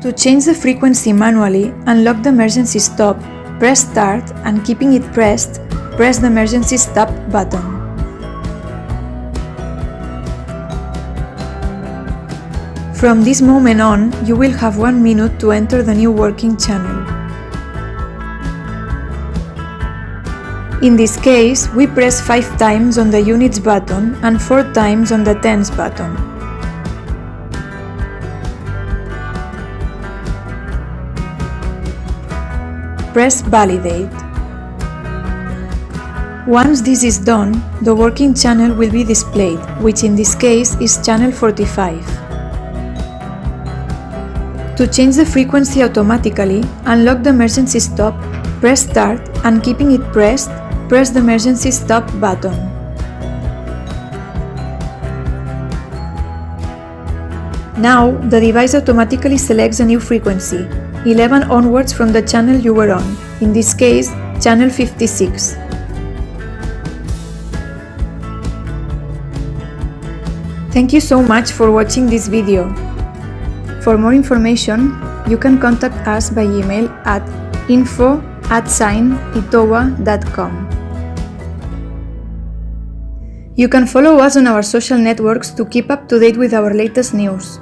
To change the frequency manually, unlock the emergency stop, press start, and keeping it pressed, press the emergency stop button. From this moment on, you will have 1 minute to enter the new working channel. In this case, we press 5 times on the units button and 4 times on the tens button. Press Validate. Once this is done, the working channel will be displayed, which in this case is channel 45. To change the frequency automatically, unlock the emergency stop, press start, and keeping it pressed, press the emergency stop button. Now, the device automatically selects a new frequency, 11 onwards from the channel you were on, in this case, channel 56. Thank you so much for watching this video. For more information, you can contact us by email at info@itowa.com. You can follow us on our social networks to keep up to date with our latest news.